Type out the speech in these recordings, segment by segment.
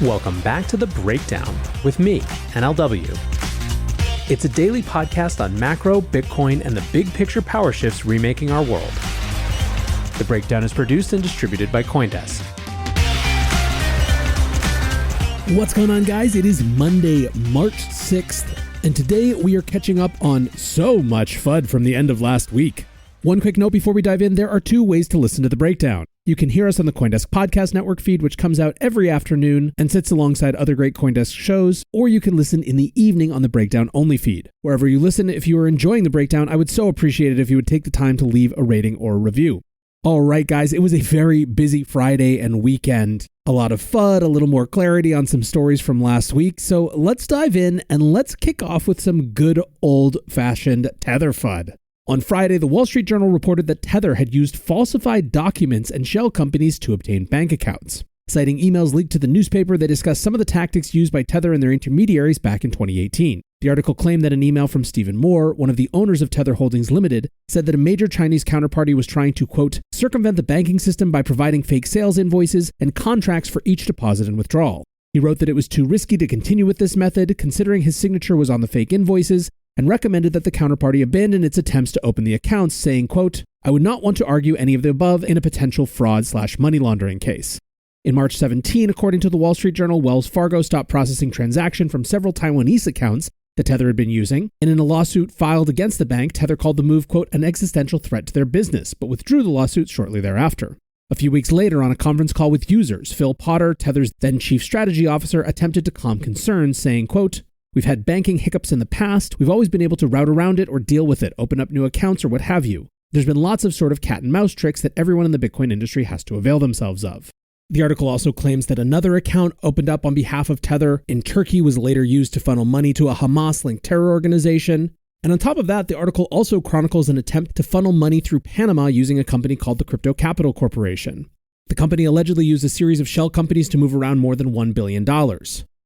Welcome back to The Breakdown with me, NLW. It's a daily podcast on macro, Bitcoin, and the big picture power shifts remaking our world. The Breakdown is produced and distributed by CoinDesk. What's going on, guys? It is Monday, March 6th, and today we are catching up on so much FUD from the end of last week. One quick note before we dive in, there are two ways to listen to The Breakdown. You can hear us on the CoinDesk Podcast Network feed, which comes out every afternoon and sits alongside other great CoinDesk shows, or you can listen in the evening on the Breakdown Only feed. Wherever you listen, if you are enjoying The Breakdown, I would so appreciate it if you would take the time to leave a rating or a review. All right, guys, it was a very busy Friday and weekend. A lot of FUD, a little more clarity on some stories from last week. So let's dive in and let's kick off with some good old-fashioned Tether FUD. On Friday, the Wall Street Journal reported that Tether had used falsified documents and shell companies to obtain bank accounts. Citing emails leaked to the newspaper, they discussed some of the tactics used by Tether and their intermediaries back in 2018. The article claimed that an email from Stephen Moore, one of the owners of Tether Holdings Limited, said that a major Chinese counterparty was trying to, quote, circumvent the banking system by providing fake sales invoices and contracts for each deposit and withdrawal. He wrote that it was too risky to continue with this method, considering his signature was on the fake invoices, and recommended that the counterparty abandon its attempts to open the accounts, saying, quote, I would not want to argue any of the above in a potential fraud/money laundering case. In March 17, according to the Wall Street Journal, Wells Fargo stopped processing transactions from several Taiwanese accounts that Tether had been using, and in a lawsuit filed against the bank, Tether called the move, quote, an existential threat to their business, but withdrew the lawsuit shortly thereafter. A few weeks later, on a conference call with users, Phil Potter, Tether's then chief strategy officer, attempted to calm concerns, saying, quote, we've had banking hiccups in the past. We've always been able to route around it or deal with it, open up new accounts or what have you. There's been lots of sort of cat and mouse tricks that everyone in the Bitcoin industry has to avail themselves of. The article also claims that another account opened up on behalf of Tether in Turkey was later used to funnel money to a Hamas-linked terror organization. And on top of that, the article also chronicles an attempt to funnel money through Panama using a company called the Crypto Capital Corporation. The company allegedly used a series of shell companies to move around more than $1 billion.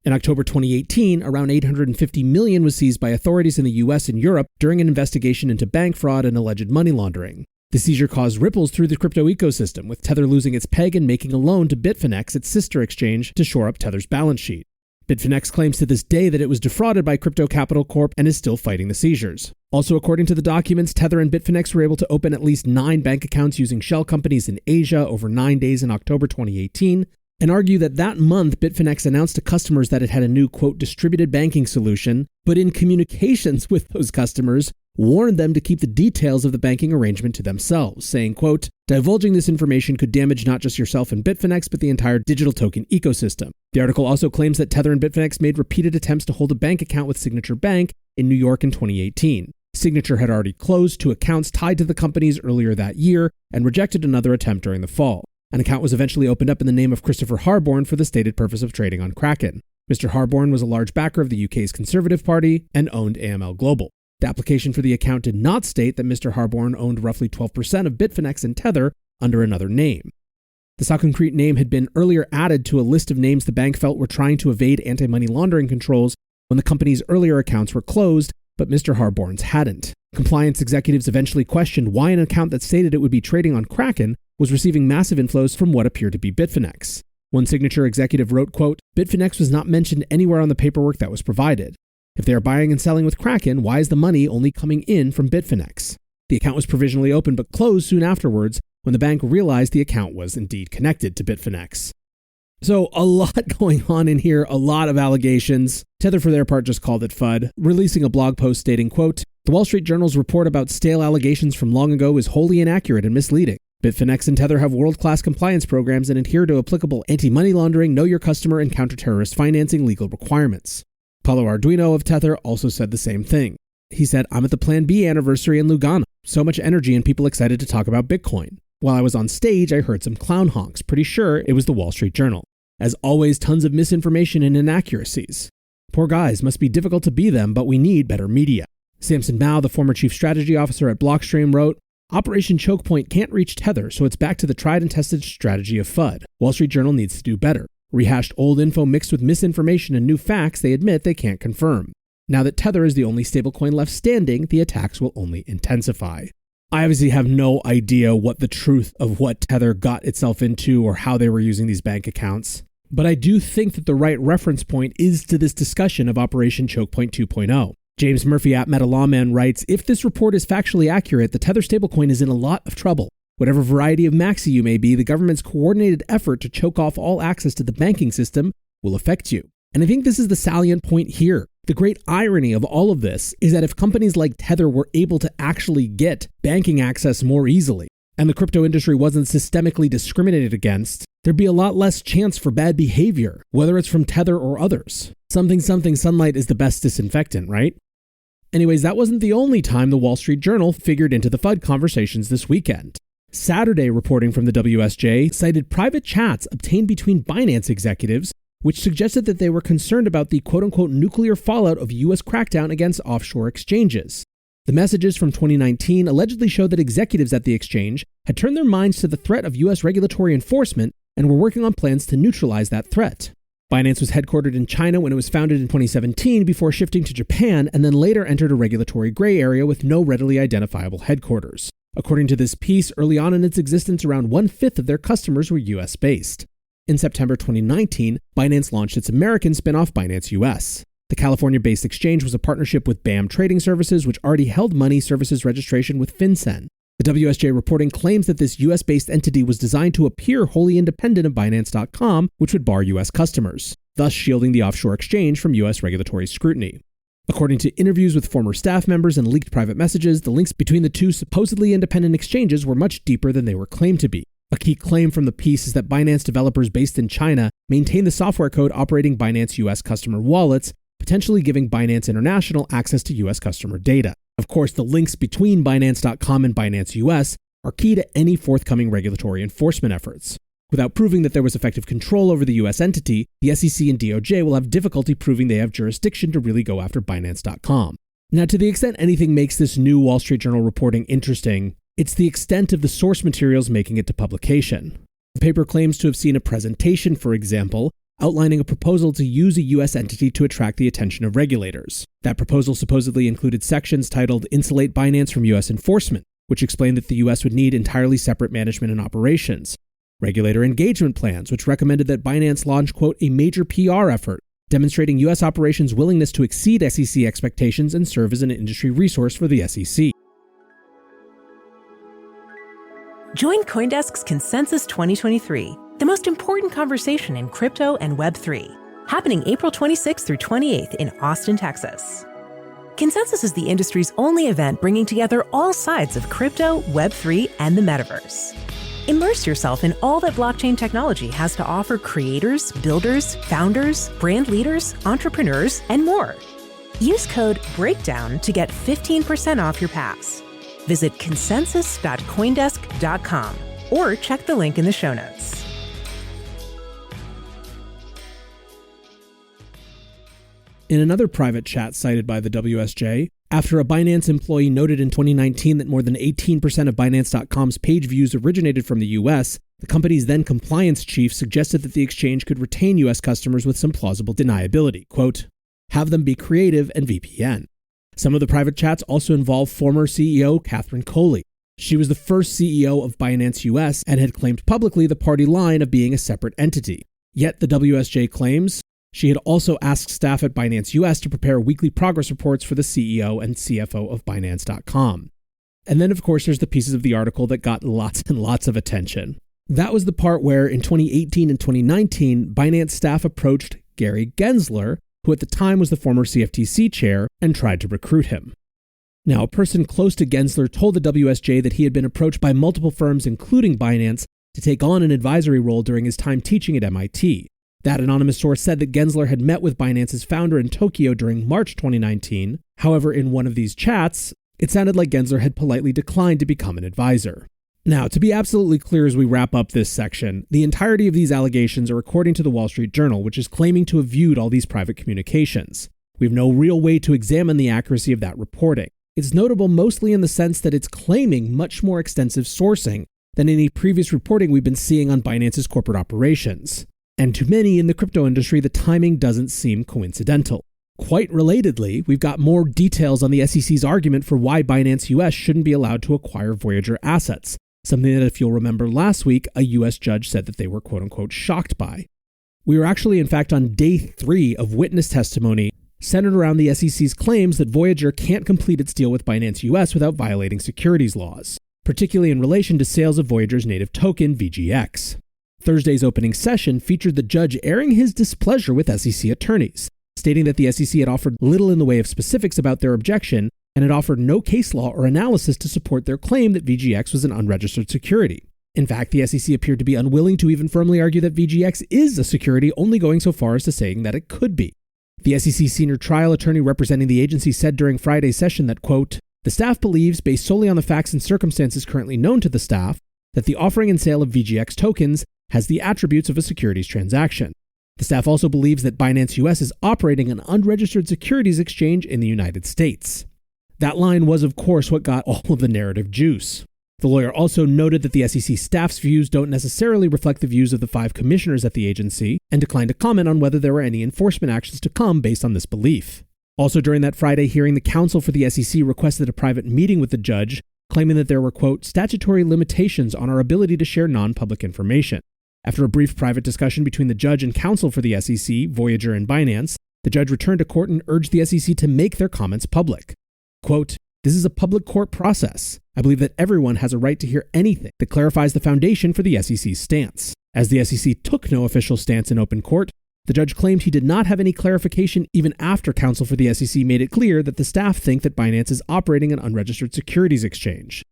In October 2018, around $850 million was seized by authorities in the US and Europe during an investigation into bank fraud and alleged money laundering. The seizure caused ripples through the crypto ecosystem, with Tether losing its peg and making a loan to Bitfinex, its sister exchange, to shore up Tether's balance sheet. Bitfinex claims to this day that it was defrauded by Crypto Capital Corp and is still fighting the seizures. Also, according to the documents, Tether and Bitfinex were able to open at least 9 bank accounts using shell companies in Asia over 9 days in October 2018, and argue that month Bitfinex announced to customers that it had a new, quote, distributed banking solution, but in communications with those customers, warned them to keep the details of the banking arrangement to themselves, saying, quote, divulging this information could damage not just yourself and Bitfinex, but the entire digital token ecosystem. The article also claims that Tether and Bitfinex made repeated attempts to hold a bank account with Signature Bank in New York in 2018. Signature had already closed 2 accounts tied to the companies earlier that year and rejected another attempt during the fall. An account was eventually opened up in the name of Christopher Harborne for the stated purpose of trading on Kraken. Mr. Harborne was a large backer of the UK's Conservative Party and owned AML Global. The application for the account did not state that Mr. Harborne owned roughly 12% of Bitfinex and Tether under another name. The Concrete name had been earlier added to a list of names the bank felt were trying to evade anti-money laundering controls when the company's earlier accounts were closed, but Mr. Harborne's hadn't. Compliance executives eventually questioned why an account that stated it would be trading on Kraken was receiving massive inflows from what appeared to be Bitfinex. One Signature executive wrote, quote, Bitfinex was not mentioned anywhere on the paperwork that was provided. If they are buying and selling with Kraken, why is the money only coming in from Bitfinex? The account was provisionally opened but closed soon afterwards when the bank realized the account was indeed connected to Bitfinex. So a lot going on in here, a lot of allegations. Tether, for their part, just called it FUD, releasing a blog post stating, quote, the Wall Street Journal's report about stale allegations from long ago is wholly inaccurate and misleading. Bitfinex and Tether have world-class compliance programs and adhere to applicable anti-money laundering, know your customer, and counter-terrorist financing legal requirements. Paulo Arduino of Tether also said the same thing. He said, I'm at the Plan B anniversary in Lugano. So much energy and people excited to talk about Bitcoin. While I was on stage, I heard some clown honks. Pretty sure it was the Wall Street Journal. As always, tons of misinformation and inaccuracies. Poor guys, must be difficult to be them, but we need better media. Samson Mao, the former chief strategy officer at Blockstream, wrote, Operation Choke Point can't reach Tether, so it's back to the tried and tested strategy of FUD. Wall Street Journal needs to do better. Rehashed old info mixed with misinformation and new facts they admit they can't confirm. Now that Tether is the only stablecoin left standing, the attacks will only intensify. I obviously have no idea what the truth of what Tether got itself into or how they were using these bank accounts. But I do think that the right reference point is to this discussion of Operation Chokepoint 2.0. James Murphy at MetaLawman writes, if this report is factually accurate, the Tether stablecoin is in a lot of trouble. Whatever variety of maxi you may be, the government's coordinated effort to choke off all access to the banking system will affect you. And I think this is the salient point here. The great irony of all of this is that if companies like Tether were able to actually get banking access more easily, and the crypto industry wasn't systemically discriminated against, there'd be a lot less chance for bad behavior, whether it's from Tether or others. Something sunlight is the best disinfectant, right? Anyways, that wasn't the only time the Wall Street Journal figured into the FUD conversations this weekend. Saturday reporting from the WSJ cited private chats obtained between Binance executives, which suggested that they were concerned about the quote-unquote nuclear fallout of U.S. crackdown against offshore exchanges. The messages from 2019 allegedly showed that executives at the exchange had turned their minds to the threat of U.S. regulatory enforcement and were working on plans to neutralize that threat. Binance was headquartered in China when it was founded in 2017 before shifting to Japan and then later entered a regulatory gray area with no readily identifiable headquarters. According to this piece, early on in its existence, around 1/5 of their customers were US-based. In September 2019, Binance launched its American spin-off Binance US. The California-based exchange was a partnership with BAM Trading Services, which already held money services registration with FinCEN. The WSJ reporting claims that this US-based entity was designed to appear wholly independent of Binance.com, which would bar US customers, thus shielding the offshore exchange from US regulatory scrutiny. According to interviews with former staff members and leaked private messages, the links between the two supposedly independent exchanges were much deeper than they were claimed to be. A key claim from the piece is that Binance developers based in China maintain the software code operating Binance US customer wallets, potentially giving Binance International access to US customer data. Of course, the links between Binance.com and Binance US are key to any forthcoming regulatory enforcement efforts. Without proving that there was effective control over the US entity, the SEC and DOJ will have difficulty proving they have jurisdiction to really go after Binance.com. Now, to the extent anything makes this new Wall Street Journal reporting interesting, it's the extent of the source materials making it to publication. The paper claims to have seen a presentation, for example, outlining a proposal to use a U.S. entity to attract the attention of regulators. That proposal supposedly included sections titled Insulate Binance from U.S. Enforcement, which explained that the U.S. would need entirely separate management and operations. Regulator engagement plans, which recommended that Binance launch, quote, a major PR effort, demonstrating U.S. operations' willingness to exceed SEC expectations and serve as an industry resource for the SEC. Join CoinDesk's Consensus 2023, the most important conversation in crypto and Web3, happening April 26th through 28th in Austin, Texas. Consensus is the industry's only event bringing together all sides of crypto, Web3, and the metaverse. Immerse yourself in all that blockchain technology has to offer creators, builders, founders, brand leaders, entrepreneurs, and more. Use code BREAKDOWN to get 15% off your pass. Visit consensus.coindesk.com or check the link in the show notes. In another private chat cited by the WSJ, after a Binance employee noted in 2019 that more than 18% of Binance.com's page views originated from the US, the company's then compliance chief suggested that the exchange could retain US customers with some plausible deniability. Quote, have them be creative and VPN. Some of the private chats also involve former CEO Catherine Coley. She was the first CEO of Binance US and had claimed publicly the party line of being a separate entity. Yet the WSJ claims she had also asked staff at Binance US to prepare weekly progress reports for the CEO and CFO of Binance.com. And then, of course, there's the pieces of the article that got lots and lots of attention. That was the part where, in 2018 and 2019, Binance staff approached Gary Gensler, who at the time was the former CFTC chair, and tried to recruit him. Now, a person close to Gensler told the WSJ that he had been approached by multiple firms, including Binance, to take on an advisory role during his time teaching at MIT. That anonymous source said that Gensler had met with Binance's founder in Tokyo during March 2019. However, in one of these chats, it sounded like Gensler had politely declined to become an advisor. Now, to be absolutely clear as we wrap up this section, the entirety of these allegations are according to the Wall Street Journal, which is claiming to have viewed all these private communications. We have no real way to examine the accuracy of that reporting. It's notable mostly in the sense that it's claiming much more extensive sourcing than any previous reporting we've been seeing on Binance's corporate operations. And to many in the crypto industry, the timing doesn't seem coincidental. Quite relatedly, we've got more details on the SEC's argument for why Binance US shouldn't be allowed to acquire Voyager assets, something that, if you'll remember last week, a US judge said that they were quote-unquote shocked by. We were actually, in fact, on day 3 of witness testimony centered around the SEC's claims that Voyager can't complete its deal with Binance US without violating securities laws, particularly in relation to sales of Voyager's native token, VGX. Thursday's opening session featured the judge airing his displeasure with SEC attorneys, stating that the SEC had offered little in the way of specifics about their objection and had offered no case law or analysis to support their claim that VGX was an unregistered security. In fact, the SEC appeared to be unwilling to even firmly argue that VGX is a security, only going so far as to saying that it could be. The SEC senior trial attorney representing the agency said during Friday's session that, quote, "The staff believes, based solely on the facts and circumstances currently known to the staff, that the offering and sale of VGX tokens has the attributes of a securities transaction. The staff also believes that Binance US is operating an unregistered securities exchange in the United States." That line was, of course, what got all of the narrative juice. The lawyer also noted that the SEC staff's views don't necessarily reflect the views of the 5 commissioners at the agency, and declined to comment on whether there were any enforcement actions to come based on this belief. Also during that Friday hearing, the counsel for the SEC requested a private meeting with the judge, claiming that there were, quote, "statutory limitations on our ability to share non-public information." After a brief private discussion between the judge and counsel for the SEC, Voyager, and Binance, the judge returned to court and urged the SEC to make their comments public. Quote, "This is a public court process. I believe that everyone has a right to hear anything that clarifies the foundation for the SEC's stance." As the SEC took no official stance in open court, the judge claimed he did not have any clarification even after counsel for the SEC made it clear that the staff think that Binance is operating an unregistered securities exchange.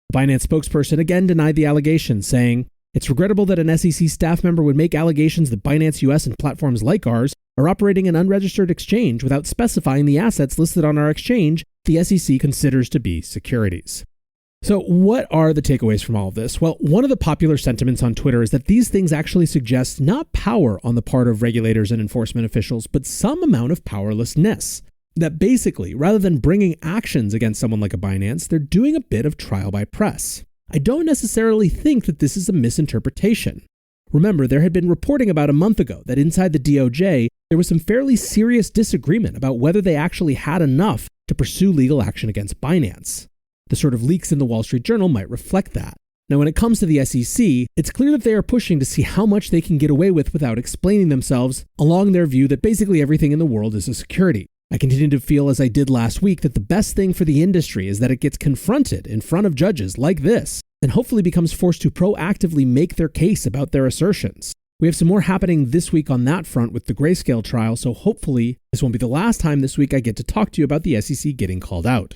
The Binance spokesperson again denied the allegation, saying, "It's regrettable that an SEC staff member would make allegations that Binance US and platforms like ours are operating an unregistered exchange without specifying the assets listed on our exchange the SEC considers to be securities." So what are the takeaways from all of this? Well, one of the popular sentiments on Twitter is that these things actually suggest not power on the part of regulators and enforcement officials, but some amount of powerlessness. That basically, rather than bringing actions against someone like a Binance, they're doing a bit of trial by press. I don't necessarily think that this is a misinterpretation. Remember, there had been reporting about a month ago that inside the DOJ, there was some fairly serious disagreement about whether they actually had enough to pursue legal action against Binance. The sort of leaks in the Wall Street Journal might reflect that. Now, when it comes to the SEC, it's clear that they are pushing to see how much they can get away with without explaining themselves along their view that basically everything in the world is a security. I continue to feel, as I did last week, that the best thing for the industry is that it gets confronted in front of judges like this and hopefully becomes forced to proactively make their case about their assertions. We have some more happening this week on that front with the Grayscale trial, so hopefully this won't be the last time this week I get to talk to you about the SEC getting called out.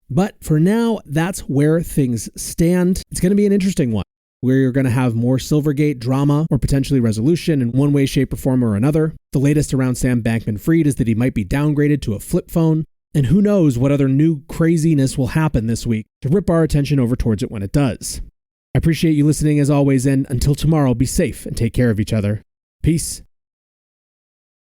But for now, that's where things stand. It's going to be an interesting one. We're going to have more Silvergate drama or potentially resolution in one way, shape, or form or another. The latest around Sam Bankman-Fried is that he might be downgraded to a flip phone. And who knows what other new craziness will happen this week to rip our attention over towards it when it does. I appreciate you listening as always, and until tomorrow, be safe and take care of each other. Peace.